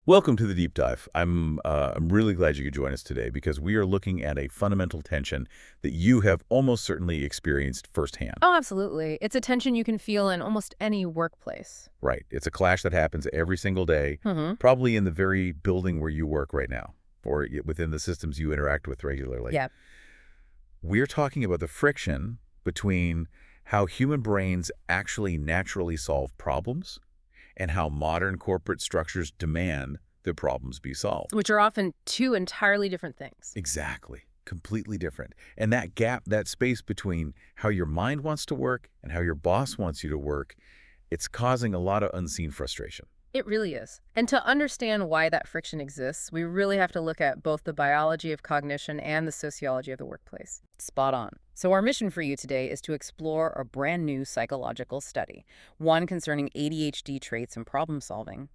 Welcome to the deep dive. I'm really glad you could join us today because we are looking at a fundamental tension that you have almost certainly experienced firsthand. Oh, absolutely. It's a tension you can feel in almost any workplace. Right. It's a clash that happens every single day, Hmm. probably in the very building where you work right now, or within the systems you interact with regularly. Yeah. We're talking about the friction between how human brains actually naturally solve problems and how modern corporate structures demand that problems be solved. Which are often two entirely different things. Exactly. Completely different. And that gap, that space between how your mind wants to work and how your boss wants you to work, it's causing a lot of unseen frustration. It really is. And to understand why that friction exists, we really have to look at both the biology of cognition and the sociology of the workplace. Spot on. So our mission for you today is to explore a brand new psychological study, one concerning ADHD traits and problem solving.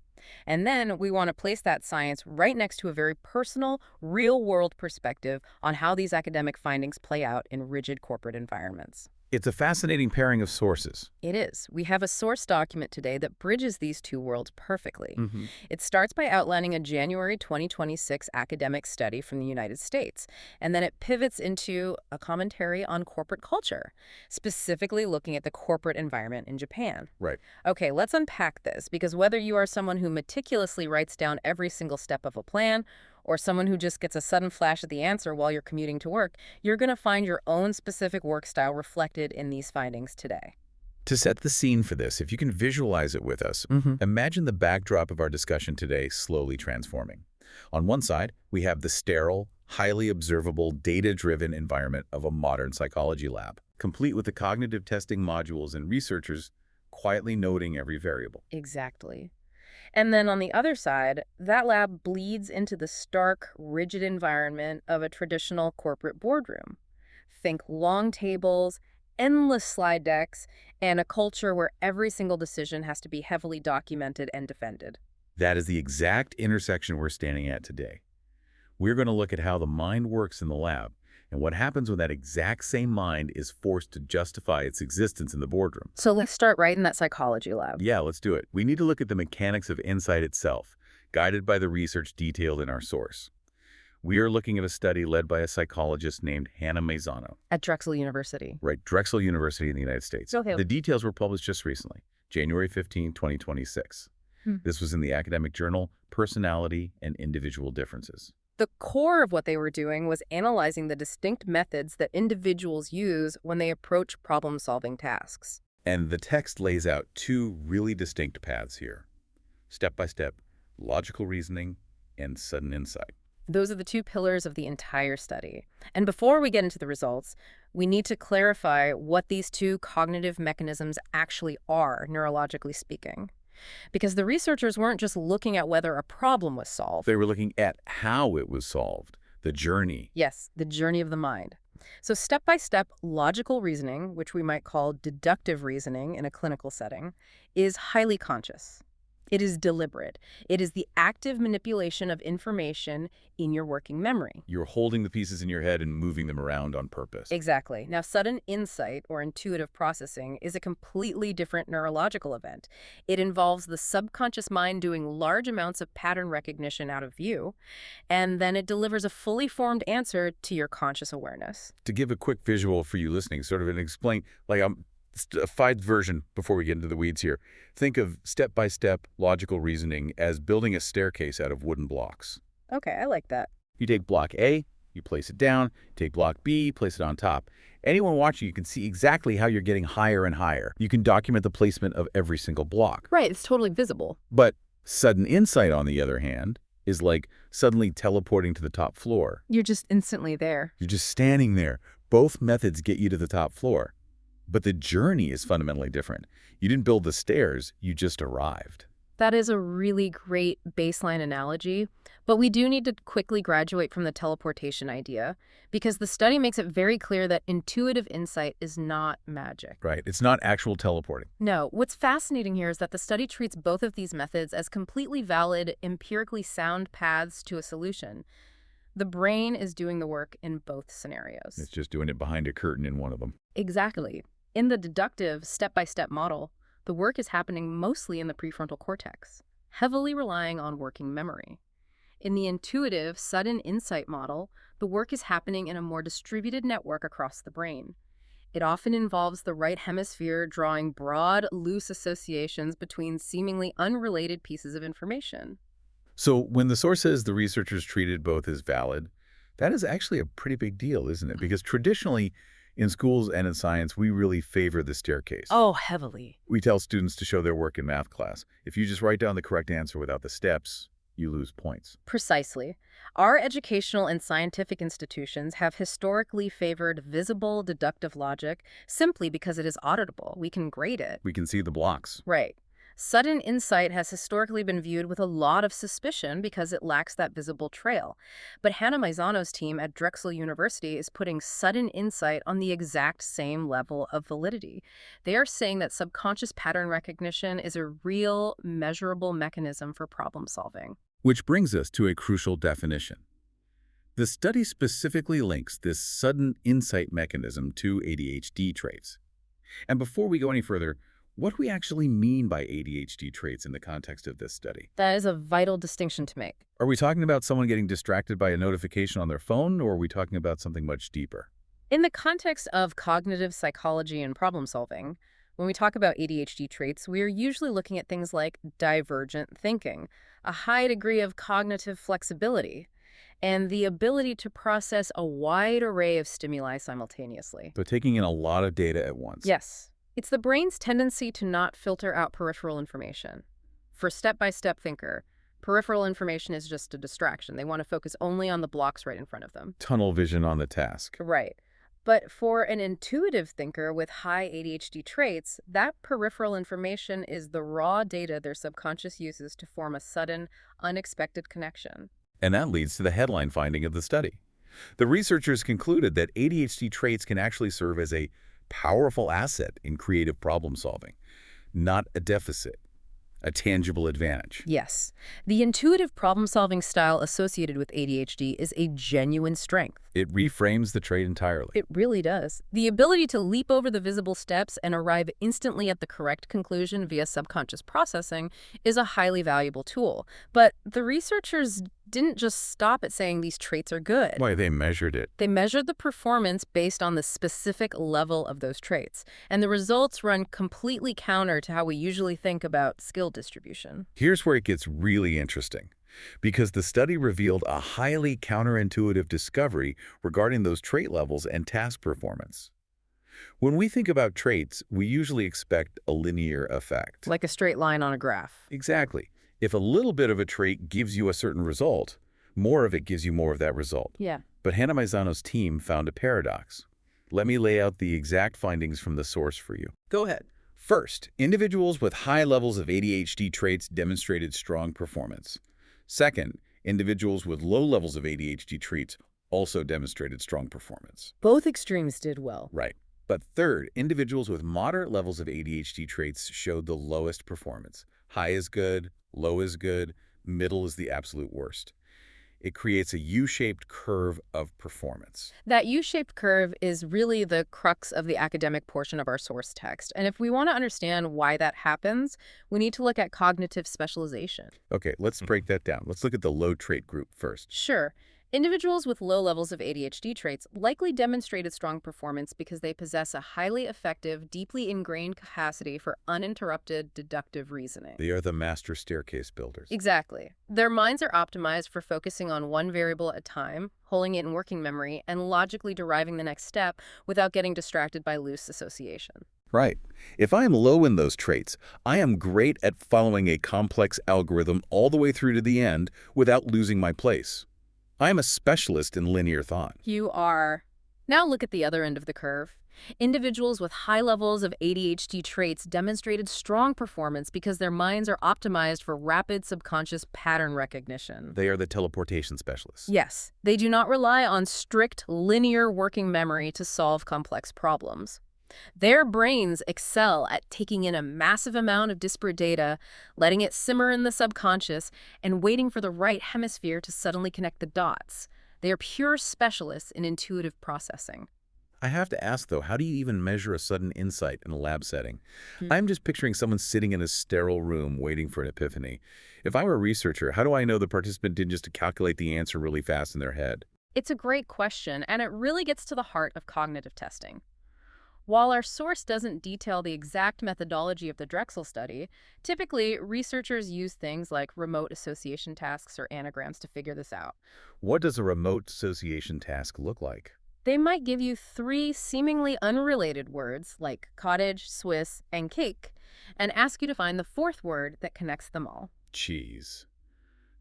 And then we want to place that science right next to a very personal, real-world perspective on how these academic findings play out in rigid corporate environments. It's a fascinating pairing of sources. It is. We have a source document today that bridges these two worlds perfectly. Hmm. It starts by outlining a January 2026 academic study from the United States, and then it pivots into a commentary on corporate culture, specifically looking at the corporate environment in Japan. Right. Okay, let's unpack this, because whether you are someone who meticulously writes down every single step of a plan, or someone who just gets a sudden flash at the answer while you're commuting to work, you're going to find your own specific work style reflected in these findings today. To set the scene for this, if you can visualize it with us, imagine the backdrop of our discussion today slowly transforming. On one side, we have the sterile, highly observable, data-driven environment of a modern psychology lab, complete with the cognitive testing modules and researchers quietly noting every variable. Exactly. And then on the other side, that lab bleeds into the stark, rigid environment of a traditional corporate boardroom. Think long tables, endless slide decks, and a culture where every single decision has to be heavily documented and defended. That is the exact intersection we're standing at today. We're going to look at how the mind works in the lab and what happens when that exact same mind is forced to justify its existence in the boardroom. So let's start right in that psychology lab. Yeah, let's do it. We need to look at the mechanics of insight itself, guided by the research detailed in our source. We are looking at a study led by a psychologist named Hannah Mairsano. At Drexel University. Right, Drexel University in the United States. Okay. The details were published just recently, January 15, 2026. This was in the academic journal Personality and Individual Differences. The core of what they were doing was analyzing the distinct methods that individuals use when they approach problem-solving tasks. And the text lays out two really distinct paths here. Step-by-step, logical reasoning and sudden insight. Those are the two pillars of the entire study. And before we get into the results, we need to clarify what these two cognitive mechanisms actually are, neurologically speaking. Because the researchers weren't just looking at whether a problem was solved. They were looking at how it was solved, the journey. Yes, the journey of the mind. So step-by-step logical reasoning, which we might call deductive reasoning in a clinical setting, is highly conscious. It is deliberate. It is the active manipulation of information in your working memory. You're holding the pieces in your head and moving them around on purpose. Exactly. Now, sudden insight or intuitive processing is a completely different neurological event. It involves the subconscious mind doing large amounts of pattern recognition out of view, and then it delivers a fully formed answer to your conscious awareness. To give a quick visual for you listening, sort of, and explain, like a five version before we get into the weeds here. Think of step-by-step logical reasoning as building a staircase out of wooden blocks. Okay, I like that. You take block A, you place it down, take block B, place it on top. Anyone watching, you can see exactly how you're getting higher and higher. You can document the placement of every single block. Right, it's totally visible. But sudden insight, on the other hand, is like suddenly teleporting to the top floor. You're just instantly there. You're just standing there. Both methods get you to the top floor. But the journey is fundamentally different. You didn't build the stairs, you just arrived. That is a really great baseline analogy, but we do need to quickly graduate from the teleportation idea, because the study makes it very clear that intuitive insight is not magic. Right, it's not actual teleporting. No, what's fascinating here is that the study treats both of these methods as completely valid, empirically sound paths to a solution. The brain is doing the work in both scenarios. It's just doing it behind a curtain in one of them. Exactly. In the deductive, step-by-step model, the work is happening mostly in the prefrontal cortex. heavily relying on working memory. In the intuitive, sudden insight model, the work is happening in a more distributed network across the brain. It often involves the right hemisphere drawing broad, loose associations between seemingly unrelated pieces of information. So when the source says the researchers treated both as valid, that is actually a pretty big deal, isn't it? Because traditionally, in schools and in science, we really favor the staircase. Oh, heavily. We tell students to show their work in math class. If you just write down the correct answer without the steps, you lose points. Precisely. Our educational and scientific institutions have historically favored visible deductive logic simply because it is auditable. We can grade it. We can see the blocks. Right. Sudden insight has historically been viewed with a lot of suspicion because it lacks that visible trail. But Hannah Mairsano's team at Drexel University is putting sudden insight on the exact same level of validity. They are saying that subconscious pattern recognition is a real, measurable mechanism for problem solving. Which brings us to a crucial definition. The study specifically links this sudden insight mechanism to ADHD traits. And before we go any further, what do we actually mean by ADHD traits in the context of this study? That is a vital distinction to make. Are we talking about someone getting distracted by a notification on their phone, or are we talking about something much deeper? In the context of cognitive psychology and problem solving, when we talk about ADHD traits, we are usually looking at things like divergent thinking, a high degree of cognitive flexibility, and the ability to process a wide array of stimuli simultaneously. So taking in a lot of data at once. Yes. It's the brain's tendency to not filter out peripheral information. For step-by-step thinker, peripheral information is just a distraction. They want to focus only on the blocks right in front of them. Tunnel vision on the task. Right. But for an intuitive thinker with high ADHD traits, that peripheral information is the raw data their subconscious uses to form a sudden, unexpected connection. And that leads to the headline finding of the study. The researchers concluded that ADHD traits can actually serve as a powerful asset in creative problem solving, not a deficit, a tangible advantage. Yes. The intuitive problem-solving style associated with ADHD is a genuine strength. It reframes the trait entirely. It really does. The ability to leap over the visible steps and arrive instantly at the correct conclusion via subconscious processing is a highly valuable tool. But the researchers didn't just stop at saying these traits are good. Why, they measured it. They measured the performance based on the specific level of those traits, and the results run completely counter to how we usually think about skill distribution. Here's where it gets really interesting, because the study revealed a highly counterintuitive discovery regarding those trait levels and task performance. When we think about traits, we usually expect a linear effect. Like a straight line on a graph. Exactly. If a little bit of a trait gives you a certain result, more of it gives you more of that result. Yeah. But Hannah Mairsano's team found a paradox. Let me lay out the exact findings from the source for you. Go ahead. First, individuals with high levels of ADHD traits demonstrated strong performance. Second, individuals with low levels of ADHD traits also demonstrated strong performance. Both extremes did well. Right. But third, individuals with moderate levels of ADHD traits showed the lowest performance. High is good, low is good, middle is the absolute worst. It creates a U-shaped curve of performance. That U-shaped curve is really the crux of the academic portion of our source text. And if we want to understand why that happens, we need to look at cognitive specialization. Okay, let's break that down. Let's look at the low trait group first. Sure. Individuals with low levels of ADHD traits likely demonstrated strong performance because they possess a highly effective, deeply ingrained capacity for uninterrupted deductive reasoning. They are the master staircase builders. Exactly. Their minds are optimized for focusing on one variable at a time, holding it in working memory, and logically deriving the next step without getting distracted by loose association. Right. If I am low in those traits, I am great at following a complex algorithm all the way through to the end without losing my place. I am a specialist in linear thought. You are. Now look at the other end of the curve. Individuals with high levels of ADHD traits demonstrated strong performance because their minds are optimized for rapid subconscious pattern recognition. They are the teleportation specialists. Yes, they do not rely on strict linear working memory to solve complex problems. Their brains excel at taking in a massive amount of disparate data, letting it simmer in the subconscious, and waiting for the right hemisphere to suddenly connect the dots. They are pure specialists in intuitive processing. I have to ask, though, how do you even measure a sudden insight in a lab setting? Hmm. I'm just picturing someone sitting in a sterile room waiting for an epiphany. If I were a researcher, how do I know the participant didn't just calculate the answer really fast in their head? It's a great question, and it really gets to the heart of cognitive testing. While our source doesn't detail the exact methodology of the Drexel study, typically researchers use things like remote association tasks or anagrams to figure this out. What does a remote association task look like? They might give you three seemingly unrelated words like cottage, Swiss, and cake, and ask you to find the fourth word that connects them all. Cheese.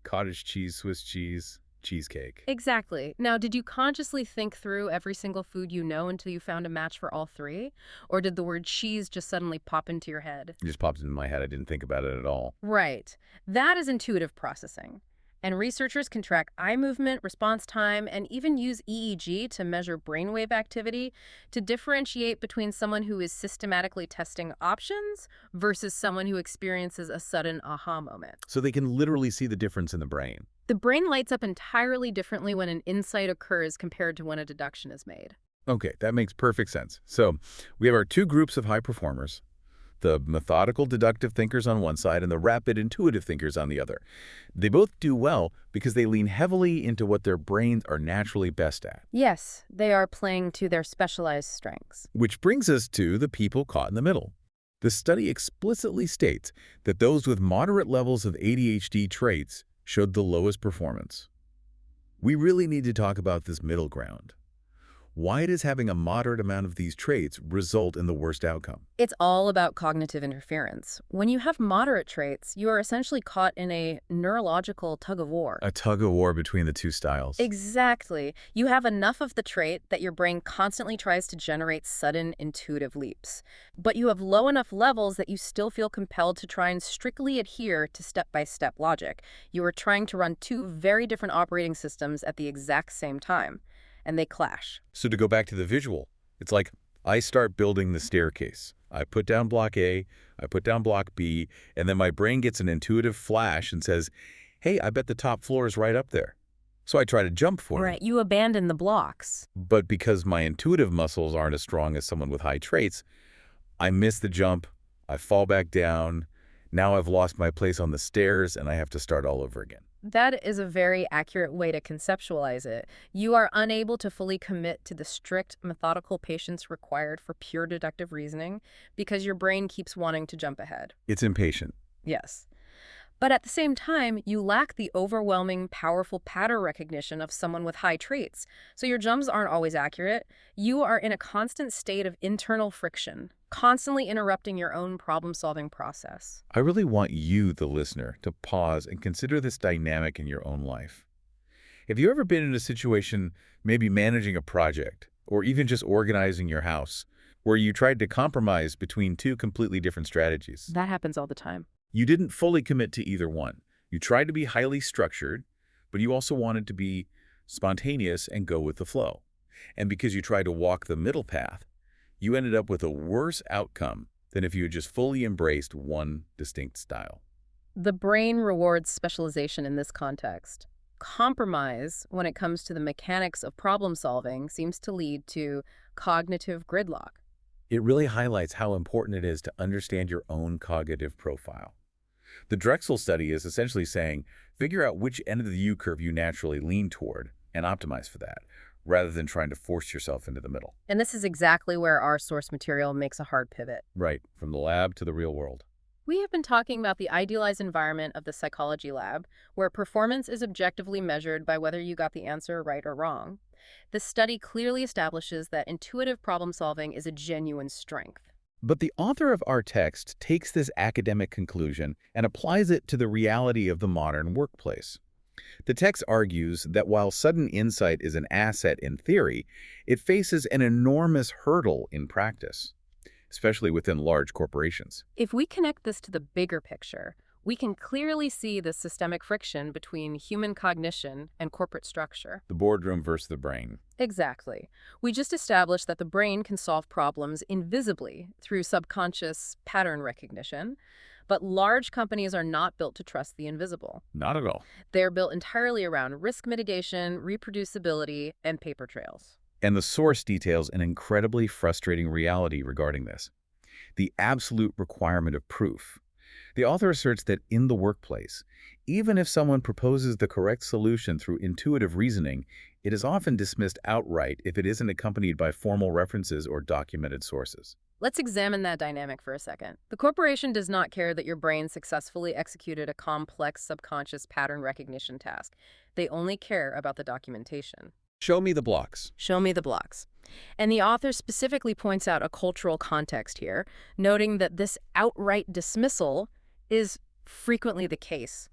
Cottage cheese, Swiss cheese, cheesecake. Exactly. Now, did you consciously think through every single food you know until you found a match for all three? Or did the word cheese just suddenly pop into your head? It just popped into my head. I didn't think about it at all. Right. That is intuitive processing. And researchers can track eye movement, response time, and even use EEG to measure brainwave activity to differentiate between someone who is systematically testing options versus someone who experiences a sudden aha moment. So they can literally see the difference in the brain. The brain lights up entirely differently when an insight occurs compared to when a deduction is made. Okay, that makes perfect sense. So we have our two groups of high performers, the methodical deductive thinkers on one side and the rapid intuitive thinkers on the other. They both do well because they lean heavily into what their brains are naturally best at. Yes, they are playing to their specialized strengths. Which brings us to the people caught in the middle. The study explicitly states that those with moderate levels of ADHD traits showed the lowest performance. We really need to talk about this middle ground. Why does having a moderate amount of these traits result in the worst outcome? It's all about cognitive interference. When you have moderate traits, you are essentially caught in a neurological tug-of-war. A tug-of-war between the two styles. Exactly. You have enough of the trait that your brain constantly tries to generate sudden intuitive leaps. But you have low enough levels that you still feel compelled to try and strictly adhere to step-by-step logic. You are trying to run two very different operating systems at the exact same time, and they clash. So to go back to the visual, it's like I start building the staircase. I put down block A, I put down block B, and then my brain gets an intuitive flash and says, hey, I bet the top floor is right up there. So I try to jump for it. Right, you abandon the blocks. But because my intuitive muscles aren't as strong as someone with high traits, I miss the jump, I fall back down. Now I've lost my place on the stairs and I have to start all over again. That is a very accurate way to conceptualize it. You are unable to fully commit to the strict, methodical patience required for pure deductive reasoning because your brain keeps wanting to jump ahead. It's impatient. Yes. But at the same time, you lack the overwhelming, powerful pattern recognition of someone with high traits. So your jumps aren't always accurate. You are in a constant state of internal friction, constantly interrupting your own problem-solving process. I really want you, the listener, to pause and consider this dynamic in your own life. Have you ever been in a situation, maybe managing a project, or even just organizing your house, where you tried to compromise between two completely different strategies? That happens all the time. You didn't fully commit to either one. You tried to be highly structured, but you also wanted to be spontaneous and go with the flow. And because you tried to walk the middle path, you ended up with a worse outcome than if you had just fully embraced one distinct style. The brain rewards specialization in this context. Compromise, when it comes to the mechanics of problem solving, seems to lead to cognitive gridlock. It really highlights how important it is to understand your own cognitive profile. The Drexel study is essentially saying, figure out which end of the U-curve you naturally lean toward and optimize for that, rather than trying to force yourself into the middle. And this is exactly where our source material makes a hard pivot. Right, from the lab to the real world. We have been talking about the idealized environment of the psychology lab, where performance is objectively measured by whether you got the answer right or wrong. This study clearly establishes that intuitive problem solving is a genuine strength. But the author of our text takes this academic conclusion and applies it to the reality of the modern workplace. The text argues that while sudden insight is an asset in theory, it faces an enormous hurdle in practice, especially within large corporations. If we connect this to the bigger picture, we can clearly see the systemic friction between human cognition and corporate structure. The boardroom versus the brain. Exactly. We just established that the brain can solve problems invisibly through subconscious pattern recognition, but large companies are not built to trust the invisible. Not at all. They're built entirely around risk mitigation, reproducibility, and paper trails. And the source details an incredibly frustrating reality regarding this: the absolute requirement of proof. The author asserts that in the workplace, even if someone proposes the correct solution through intuitive reasoning, it is often dismissed outright if it isn't accompanied by formal references or documented sources. Let's examine that dynamic for a second. The corporation does not care that your brain successfully executed a complex subconscious pattern recognition task. They only care about the documentation. Show me the blocks. Show me the blocks. And the author specifically points out a cultural context here, noting that this outright dismissal is frequently the case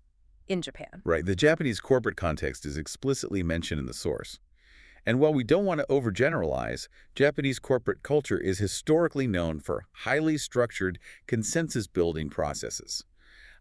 in Japan. Right, the Japanese corporate context is explicitly mentioned in the source. And while we don't want to overgeneralize, Japanese corporate culture is historically known for highly structured, consensus-building processes.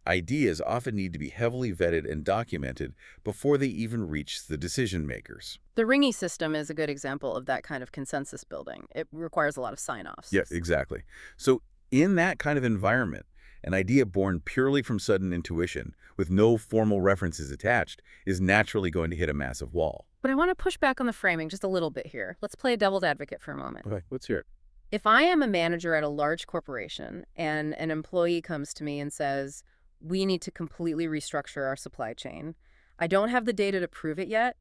Ideas often need to be heavily vetted and documented before they even reach the decision makers. The Ringy system is a good example of that kind of consensus building. It requires a lot of sign-offs. Yeah, exactly. So in that kind of environment, an idea born purely from sudden intuition, with no formal references attached, is naturally going to hit a massive wall. But I want to push back on the framing just a little bit here. Let's play devil's advocate for a moment. Okay, let's hear it. If I am a manager at a large corporation and an employee comes to me and says, we need to completely restructure our supply chain, I don't have the data to prove it yet,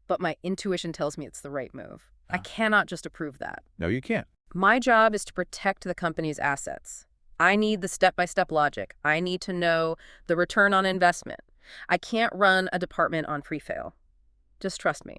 but my intuition tells me it's the right move. I cannot just approve that. No, you can't. My job is to protect the company's assets. I need the step-by-step logic. I need to know the return on investment. I can't run a department on pre-fail. Just trust me.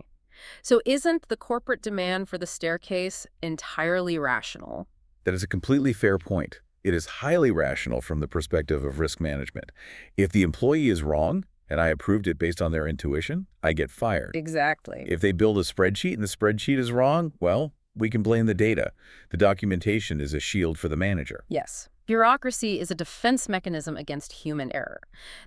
So isn't the corporate demand for the staircase entirely rational? That is a completely fair point. It is highly rational from the perspective of risk management. If the employee is wrong, and I approved it based on their intuition, I get fired. Exactly. If they build a spreadsheet and the spreadsheet is wrong, well, we can blame the data. The documentation is a shield for the manager. Yes. Bureaucracy is a defense mechanism against human error.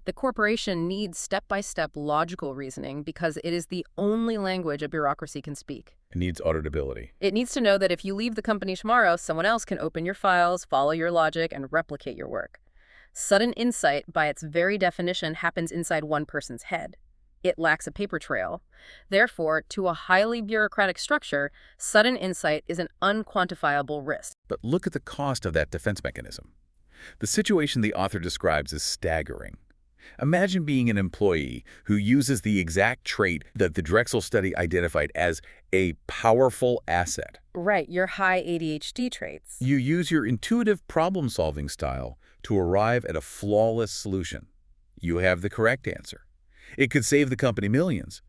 The corporation needs step-by-step logical reasoning because it is the only language a bureaucracy can speak. It needs auditability. It needs to know that if you leave the company tomorrow, someone else can open your files, follow your logic, and replicate your work. Sudden insight, by its very definition, happens inside one person's head. It lacks a paper trail. Therefore, to a highly bureaucratic structure, sudden insight is an unquantifiable risk. But look at the cost of that defense mechanism. The situation the author describes is staggering. Imagine being an employee who uses the exact trait that the Drexel study identified as a powerful asset. Right, your high ADHD traits. You use your intuitive problem-solving style to arrive at a flawless solution. You have the correct answer. It could save the company millions.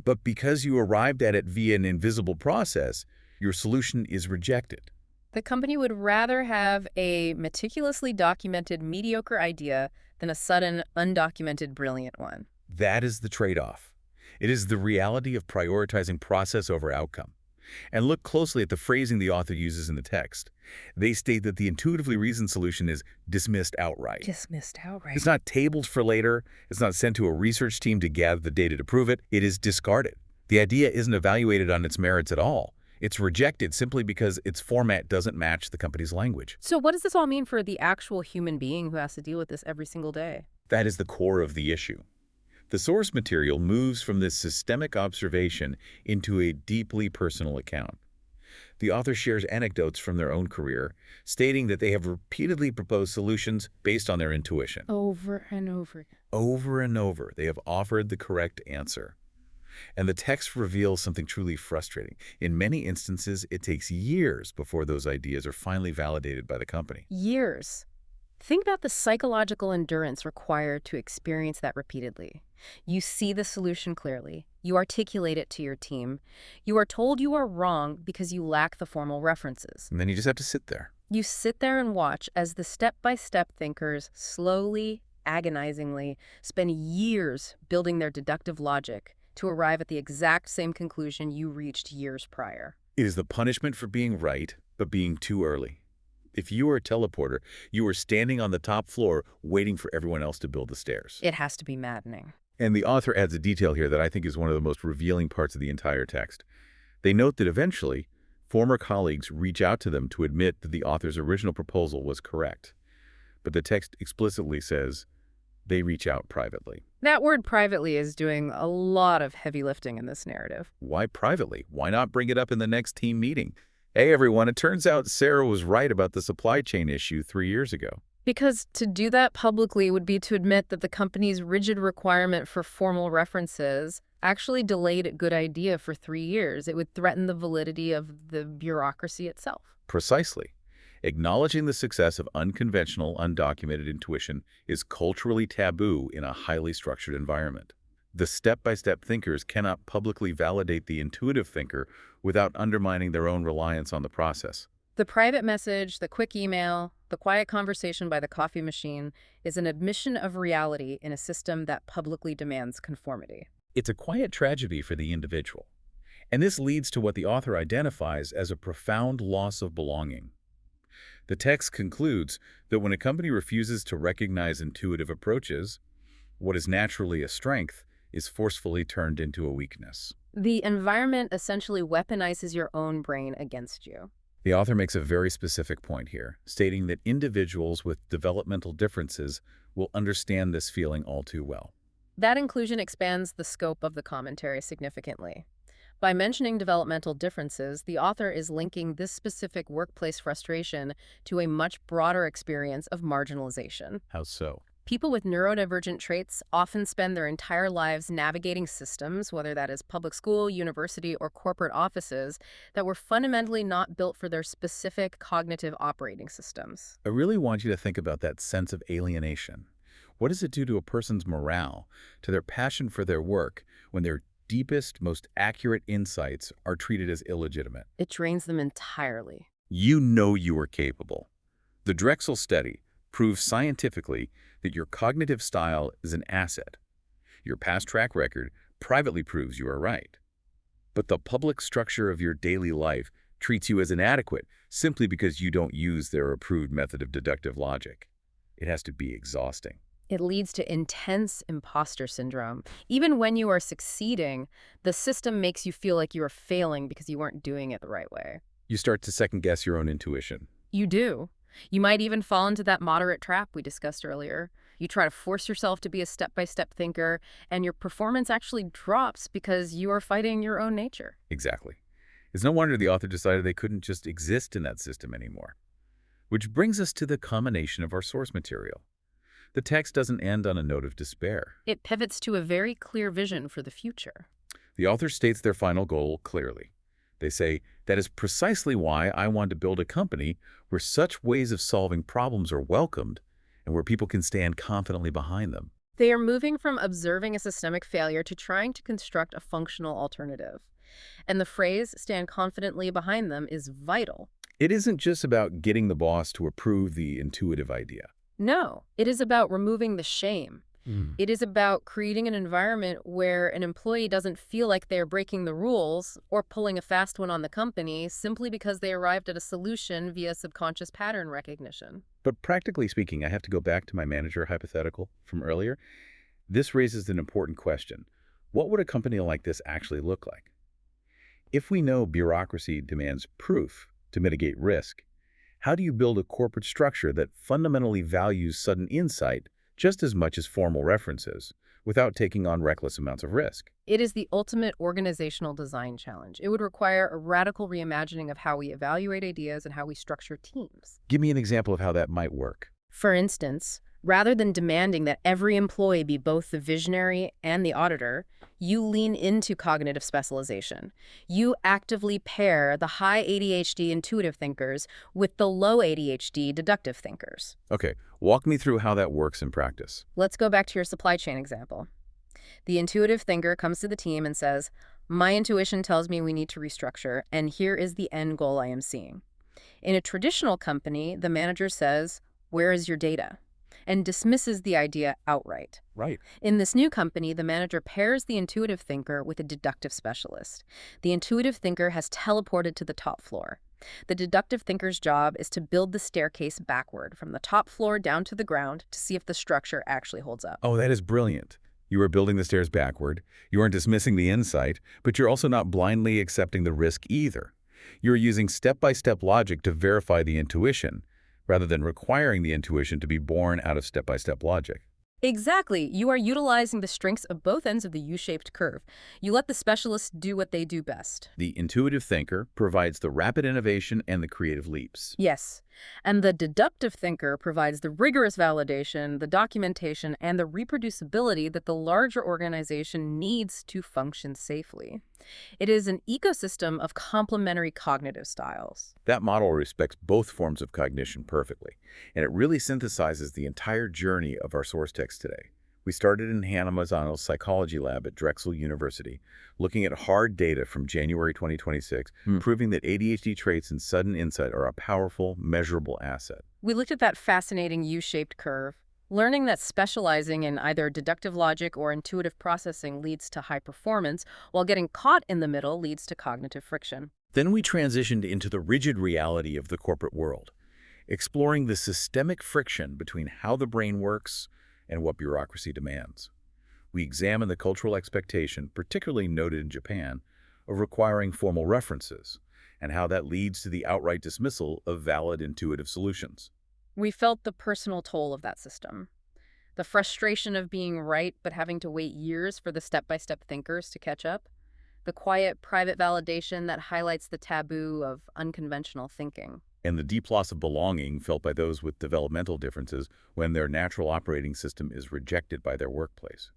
But because you arrived at it via an invisible process, your solution is rejected. The company would rather have a meticulously documented mediocre idea than a sudden, undocumented, brilliant one. That is the trade-off. It is the reality of prioritizing process over outcome. And look closely at the phrasing the author uses in the text. They state that the intuitively reasoned solution is dismissed outright. Dismissed outright. It's not tabled for later. It's not sent to a research team to gather the data to prove it. It is discarded. The idea isn't evaluated on its merits at all. It's rejected simply because its format doesn't match the company's language. So what does this all mean for the actual human being who has to deal with this every single day? That is the core of the issue. The source material moves from this systemic observation into a deeply personal account. The author shares anecdotes from their own career, stating that they have repeatedly proposed solutions based on their intuition. Over and over again. Over and over, they have offered the correct answer. And the text reveals something truly frustrating. In many instances, it takes years before those ideas are finally validated by the company. Years. Think about the psychological endurance required to experience that repeatedly. You see the solution clearly. You articulate it to your team. You are told you are wrong because you lack the formal references. And then you just have to sit there. You sit there and watch as the step-by-step thinkers slowly, agonizingly spend years building their deductive logic to arrive at the exact same conclusion you reached years prior. It is the punishment for being right, but being too early. If you are a teleporter, you are standing on the top floor waiting for everyone else to build the stairs. It has to be maddening. And the author adds a detail here that I think is one of the most revealing parts of the entire text. They note that eventually, former colleagues reach out to them to admit that the author's original proposal was correct. But the text explicitly says they reach out privately. That word privately is doing a lot of heavy lifting in this narrative. Why privately? Why not bring it up in the next team meeting? Hey, everyone, it turns out Sarah was right about the supply chain issue 3 years ago. Because to do that publicly would be to admit that the company's rigid requirement for formal references actually delayed a good idea for 3 years. It would threaten the validity of the bureaucracy itself. Precisely. Acknowledging the success of unconventional, undocumented intuition is culturally taboo in a highly structured environment. The step-by-step thinkers cannot publicly validate the intuitive thinker without undermining their own reliance on the process. The private message, the quick email, the quiet conversation by the coffee machine is an admission of reality in a system that publicly demands conformity. It's a quiet tragedy for the individual. And this leads to what the author identifies as a profound loss of belonging. The text concludes that when a company refuses to recognize intuitive approaches, what is naturally a strength is forcefully turned into a weakness. The environment essentially weaponizes your own brain against you. The author makes a very specific point here, stating that individuals with developmental differences will understand this feeling all too well. That inclusion expands the scope of the commentary significantly. By mentioning developmental differences, the author is linking this specific workplace frustration to a much broader experience of marginalization. How so? People with neurodivergent traits often spend their entire lives navigating systems, whether that is public school, university, or corporate offices, that were fundamentally not built for their specific cognitive operating systems. I really want you to think about that sense of alienation. What does it do to a person's morale, to their passion for their work, when their deepest, most accurate insights are treated as illegitimate? It drains them entirely. You know you are capable. The Drexel study proves scientifically that your cognitive style is an asset. Your past track record privately proves you are right. But the public structure of your daily life treats you as inadequate simply because you don't use their approved method of deductive logic. It has to be exhausting. It leads to intense imposter syndrome. Even when you are succeeding, the system makes you feel like you are failing because you weren't doing it the right way. You start to second-guess your own intuition. You do. You might even fall into that moderate trap we discussed earlier. You try to force yourself to be a step-by-step thinker, and your performance actually drops because you are fighting your own nature. Exactly. It's no wonder the author decided they couldn't just exist in that system anymore. Which brings us to the culmination of our source material. The text doesn't end on a note of despair. It pivots to a very clear vision for the future. The author states their final goal clearly. They say, that is precisely why I want to build a company where such ways of solving problems are welcomed and where people can stand confidently behind them. They are moving from observing a systemic failure to trying to construct a functional alternative. And the phrase, stand confidently behind them, is vital. It isn't just about getting the boss to approve the intuitive idea. No, it is about removing the shame. It is about creating an environment where an employee doesn't feel like they're breaking the rules or pulling a fast one on the company simply because they arrived at a solution via subconscious pattern recognition. But practically speaking, I have to go back to my manager hypothetical from earlier. This raises an important question. What would a company like this actually look like? If we know bureaucracy demands proof to mitigate risk, how do you build a corporate structure that fundamentally values sudden insight just as much as formal references, without taking on reckless amounts of risk? It is the ultimate organizational design challenge. It would require a radical reimagining of how we evaluate ideas and how we structure teams. Give me an example of how that might work. For instance, rather than demanding that every employee be both the visionary and the auditor, you lean into cognitive specialization. You actively pair the high ADHD intuitive thinkers with the low ADHD deductive thinkers. Okay, walk me through how that works in practice. Let's go back to your supply chain example. The intuitive thinker comes to the team and says, my intuition tells me we need to restructure, and here is the end goal I am seeing. In a traditional company, the manager says, where is your data? And dismisses the idea outright. Right. In this new company, the manager pairs the intuitive thinker with a deductive specialist. The intuitive thinker has teleported to the top floor. The deductive thinker's job is to build the staircase backward from the top floor down to the ground to see if the structure actually holds up. Oh, that is brilliant. You are building the stairs backward. You aren't dismissing the insight, but you're also not blindly accepting the risk either. You're using step-by-step logic to verify the intuition, rather than requiring the intuition to be born out of step-by-step logic. Exactly. You are utilizing the strengths of both ends of the U-shaped curve. You let the specialists do what they do best. The intuitive thinker provides the rapid innovation and the creative leaps. Yes. And the deductive thinker provides the rigorous validation, the documentation, and the reproducibility that the larger organization needs to function safely. It is an ecosystem of complementary cognitive styles. That model respects both forms of cognition perfectly, and it really synthesizes the entire journey of our source text today. We started in Hannah Mairsano's psychology lab at Drexel University, looking at hard data from January 2026, proving that ADHD traits and sudden insight are a powerful, measurable asset. We looked at that fascinating U-shaped curve, learning that specializing in either deductive logic or intuitive processing leads to high performance, while getting caught in the middle leads to cognitive friction. Then we transitioned into the rigid reality of the corporate world, exploring the systemic friction between how the brain works and what bureaucracy demands. We examine the cultural expectation, particularly noted in Japan, of requiring formal references, and how that leads to the outright dismissal of valid intuitive solutions. We felt the personal toll of that system. The frustration of being right but having to wait years for the step-by-step thinkers to catch up. The quiet, private validation that highlights the taboo of unconventional thinking. And the deep loss of belonging felt by those with developmental differences when their natural operating system is rejected by their workplace.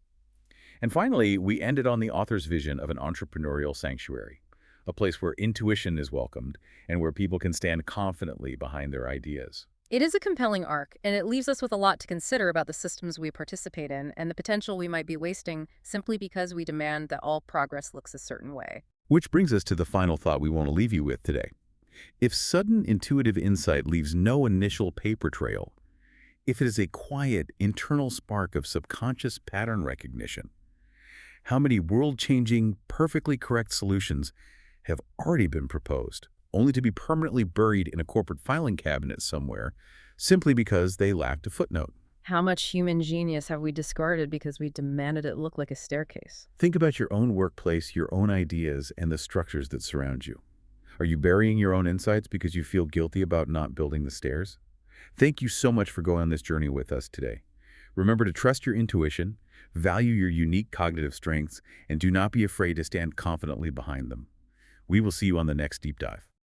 And finally, we ended on the author's vision of an entrepreneurial sanctuary, a place where intuition is welcomed and where people can stand confidently behind their ideas. It is a compelling arc, and it leaves us with a lot to consider about the systems we participate in and the potential we might be wasting simply because we demand that all progress looks a certain way. Which brings us to the final thought we want to leave you with today. If sudden intuitive insight leaves no initial paper trail, if it is a quiet, internal spark of subconscious pattern recognition, how many world-changing, perfectly correct solutions have already been proposed, only to be permanently buried in a corporate filing cabinet somewhere, simply because they lacked a footnote? How much human genius have we discarded because we demanded it look like a staircase? Think about your own workplace, your own ideas, and the structures that surround you. Are you burying your own insights because you feel guilty about not building the stairs? Thank you so much for going on this journey with us today. Remember to trust your intuition, value your unique cognitive strengths, and do not be afraid to stand confidently behind them. We will see you on the next deep dive.